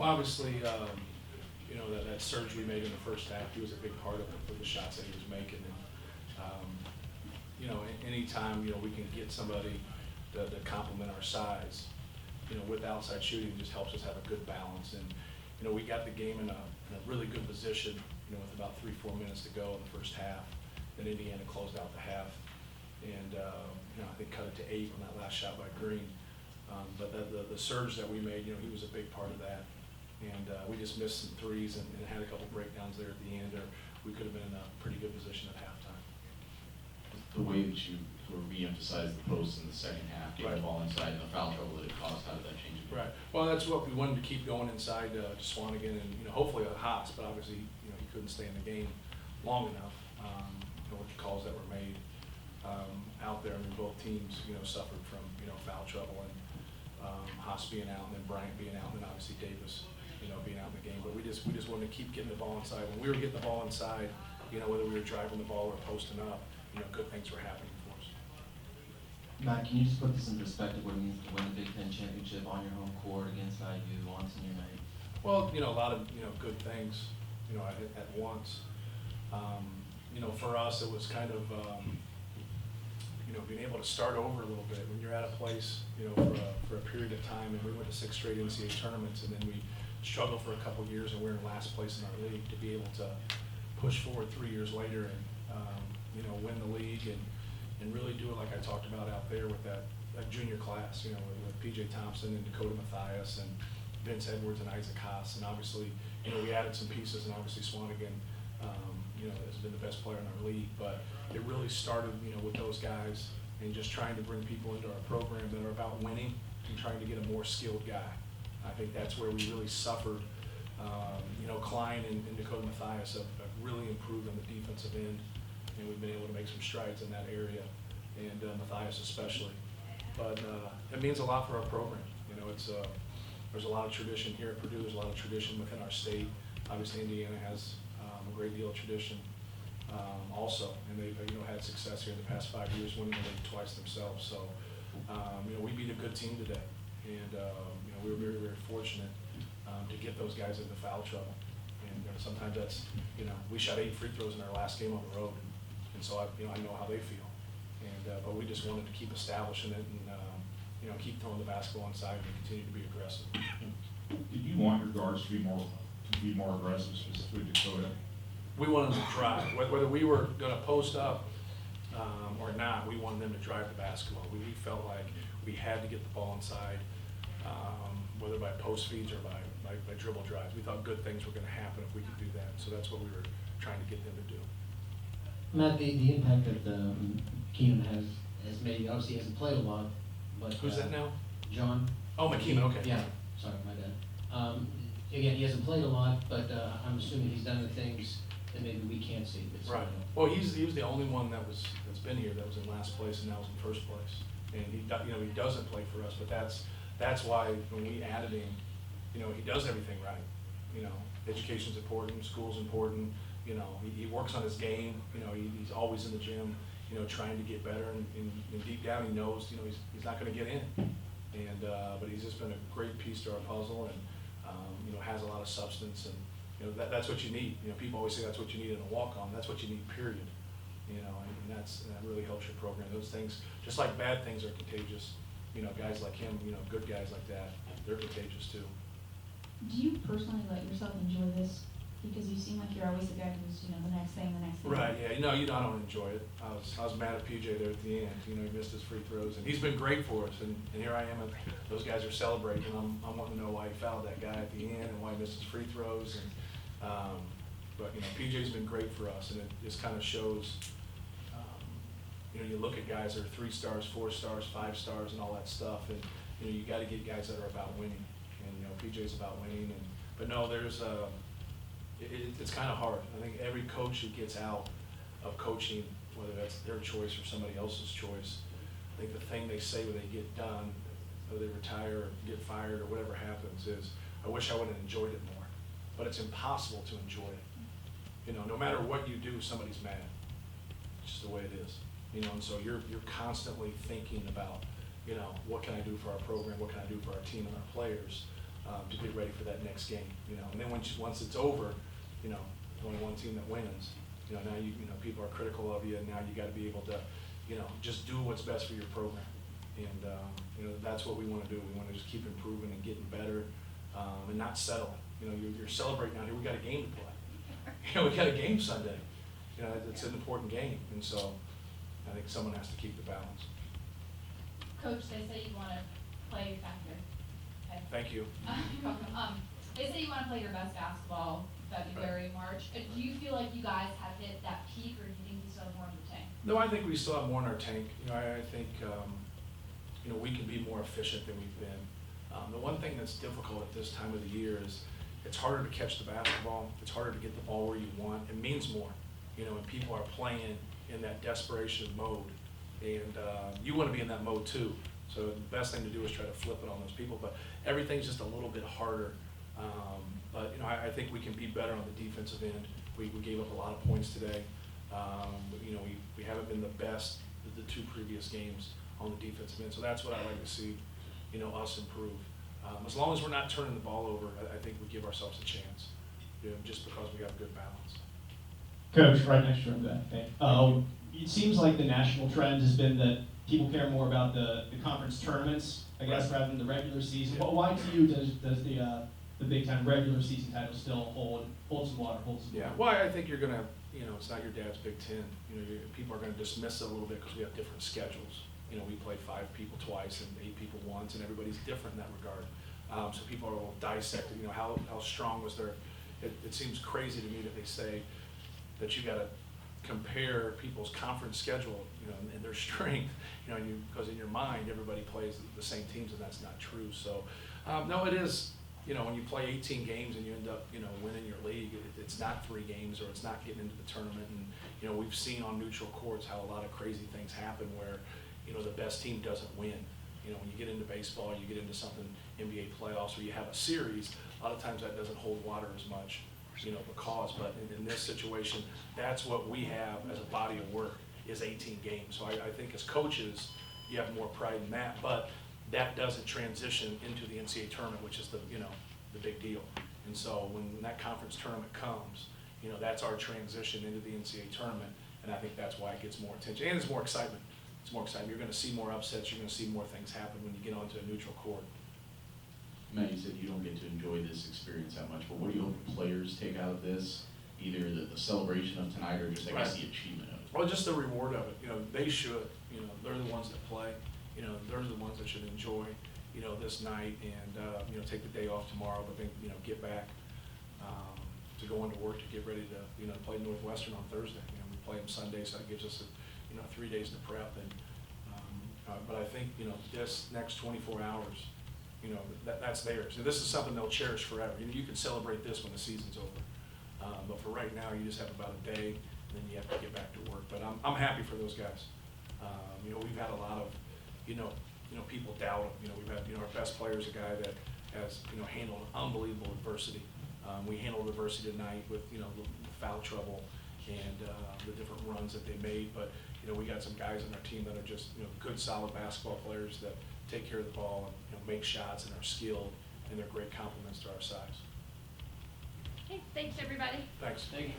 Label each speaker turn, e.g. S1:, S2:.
S1: Well, obviously, you know, that surge we made in the first half, he was a big part of it for the shots that he was making. And, you know, anytime, you know, we can get somebody to complement our size, you know, with outside shooting, just helps us have a good balance. And, you know, we got the game in a really good position, you know, with about 3-4 minutes to go in the first half. Then Indiana closed out the half. And, you know, I think cut it to 8 on that last shot by Green. But the surge that we made, you know, he was a big part of that. And we just missed some threes and had a couple breakdowns there at the end, or we could have been in a pretty good position at halftime.
S2: The way that you sort of re-emphasized the post in the second half, getting
S1: Right.
S2: the ball inside and the foul trouble that it caused, how did that change it?
S1: Right. Well, that's what we wanted to keep going inside to Swanigan and, you know, hopefully Haas, but obviously, you know, he couldn't stay in the game long enough, you know, with the calls that were made out there. I mean, both teams, you know, suffered from, you know, foul trouble and Haas being out and then Bryant being out and then obviously Davis, you know, being out in the game. But we just wanted to keep getting the ball inside. When we were getting the ball inside, you know, whether we were driving the ball or posting up, you know, good things were happening for us.
S3: Matt, can you just put this in perspective, what it means to win the Big Ten championship on your home court against IU on senior night?
S1: Well, you know, a lot of, you know, good things, you know, at once. You know, for us, it was kind of, you know, being able to start over a little bit when you're at a place, you know, for a period of time, and we went to 6 straight NCAA tournaments, and then we struggled for a couple of years, and we're in last place in our league. To be able to push forward 3 years later and, you know, win the league and really do it like I talked about out there with that junior class, you know, with P.J. Thompson and Dakota Mathias and Vince Edwards and Isaac Haas, and obviously, you know, we added some pieces, and obviously Swanigan, you know, has been the best player in our league, but it really started, you know, with those guys and just trying to bring people into our program that are about winning and trying to get a more skilled guy. I think that's where we really suffered. You know, Klein and Dakota Mathias have really improved on the defensive end, and we've been able to make some strides in that area, and Mathias especially. But it means a lot for our program. You know, it's there's a lot of tradition here at Purdue. There's a lot of tradition within our state. Obviously, Indiana has a great deal of tradition also, and they've, you know, had success here in the past 5 years, winning the league twice themselves. So, you know, we beat a good team today, and you know, we were very, very fortunate to get those guys into foul trouble. And sometimes that's, you know, we shot 8 free throws in our last game on the road, and so I, you know, I know how they feel. And but we just wanted to keep establishing it and you know, keep throwing the basketball inside and continue to be aggressive.
S4: Did you want your guards to be more aggressive, specifically Dakota?
S1: We wanted them to drive. Whether we were going to post up or not, we wanted them to drive the basketball. We felt like we had to get the ball inside, whether by post feeds or by dribble drives. We thought good things were going to happen if we could do that. So that's what we were trying to get them to do.
S3: Matt, the impact that Keenan has made, obviously he hasn't played a lot, but.
S1: Who's that now?
S3: John.
S1: Oh, McKeeman, okay.
S3: Yeah, sorry, my bad. Again, he hasn't played a lot, but I'm assuming he's done the things that maybe we can't see.
S1: Right. Well, he was the only one that's been here that was in last place and now is in first place. And he, you know, he doesn't play for us, but that's why when we added him, you know, he does everything right. You know, education's important, school's important. You know, he works on his game. You know, he's always in the gym, you know, trying to get better. And deep down, he knows, you know, he's not going to get in. And but he's just been a great piece to our puzzle, and you know, has a lot of substance. And you know, that's what you need. You know, people always say that's what you need in a walk-on. That's what you need, period. You know, and that really helps your program. Those things, just like bad things, are contagious. You know, guys like him, you know, good guys like that, they're contagious too.
S5: Do you personally let yourself enjoy this? Because you seem like you're always the guy who's, you know, the next thing.
S1: Right, yeah, you know, I don't enjoy it. I was mad at PJ there at the end. You know, he missed his free throws, and he's been great for us. And here I am, and those guys are celebrating. I'm wanting to know why he fouled that guy at the end and why he missed his free throws. And but you know, PJ's been great for us, and it just kind of shows. You know, you look at guys that are 3 stars, 4 stars, 5 stars, and all that stuff, and you know, you got to get guys that are about winning. And you know, PJ's about winning. But no, there's it's kind of hard. I think every coach who gets out of coaching, whether that's their choice or somebody else's choice, I think the thing they say when they get done, whether they retire or get fired or whatever happens, is, I wish I would have enjoyed it more. But it's impossible to enjoy it. You know, no matter what you do, somebody's mad. It's just the way it is. You know, and so you're constantly thinking about, you know, what can I do for our program? What can I do for our team and our players? to get ready for that next game, you know. And then once it's over, you know, there's only one team that wins. You know, now you know, people are critical of you, and now you got to be able to, you know, just do what's best for your program. And, you know, that's what we want to do. We want to just keep improving and getting better, and not settling. You know, you're celebrating out here. We got a game to play. You know, we got a game Sunday. You know, it's an important game. And so I think someone has to keep the balance.
S6: Coach, they say you want to play back here. Okay.
S1: Thank you.
S6: You're welcome. They say you want to play your best basketball February, March. Do you feel like you guys have hit that peak, or do you think you still have more in the tank?
S1: No, I think we still have more in our tank. You know, I think, you know, we can be more efficient than we've been. The one thing that's difficult at this time of the year is it's harder to catch the basketball. It's harder to get the ball where you want. It means more, you know, and people are playing in that desperation mode. And you want to be in that mode too. So the best thing to do is try to flip it on those people. But everything's just a little bit harder. But, you know, I think we can be better on the defensive end. We gave up a lot of points today. You know, we haven't been the best the two previous games on the defensive end. So that's what I like to see, you know, us improve. As long as we're not turning the ball over, I think we give ourselves a chance, you know, just because we have a good balance.
S7: Coach, right next to him, that it seems like the national trend has been that people care more about the conference tournaments, I guess,
S1: Right.
S7: rather than the regular season.
S1: Yeah.
S7: But why to you does the Big Ten regular season title still hold some water, hold some
S1: Yeah,
S7: water?
S1: well, I think you're gonna, you know, it's not your dad's Big Ten. You know, people are gonna dismiss it a little bit because we have different schedules. You know, we play 5 people twice and 8 people once, and everybody's different in that regard. So people are a little dissected, you know, how strong was their, it seems crazy to me that they say that you gotta compare people's conference schedule, you know, and their strength, you know, because in your mind, everybody plays the same teams, and that's not true. So, no, it is, you know, when you play 18 games and you end up, you know, winning your league, it's not 3 games, or it's not getting into the tournament. And, you know, we've seen on neutral courts how a lot of crazy things happen where, you know, the best team doesn't win. You know, when you get into baseball, you get into something, NBA playoffs, where you have a series, a lot of times that doesn't hold water as much, you know, because, but in this situation, that's what we have as a body of work, is 18 games. So I think as coaches, you have more pride in that, but that doesn't transition into the NCAA tournament, which is the, you know, the big deal. And so when that conference tournament comes, you know, that's our transition into the NCAA tournament, and I think that's why it gets more attention, and it's more excitement. It's more exciting. You're gonna see more upsets, you're gonna see more things happen when you get onto a neutral court.
S2: Matt, you said you don't get to enjoy this experience that much, but what do you hope players take out of this? Either the celebration of tonight, or just, I guess,
S1: Right.
S2: the achievement of it?
S1: Well, just the reward of it, you know, they should, you know, they're the ones that play, you know, they're the ones that should enjoy, you know, this night and, you know, take the day off tomorrow, but then, you know, get back, to go into work to get ready to, you know, play Northwestern on Thursday. You know, we play them Sunday, so that gives us, you know, 3 days to prep. And, but I think, you know, this next 24 hours, you know, that's theirs. And this is something they'll cherish forever. You know, you can celebrate this when the season's over. But for right now, you just have about a day, and then you have to get back to work. But I'm happy for those guys. You know, we've had a lot of, you know, people doubt them. You know, we've had, you know, our best player is a guy that has, you know, handled unbelievable adversity. We handled adversity tonight with, you know, the foul trouble and the different runs that they made. But, you know, we got some guys on our team that are just, you know, good, solid basketball players that take care of the ball and, you know, make shots and are skilled, and they're great compliments to our size.
S6: Okay, thanks, everybody.
S1: Thanks.
S3: Thank you.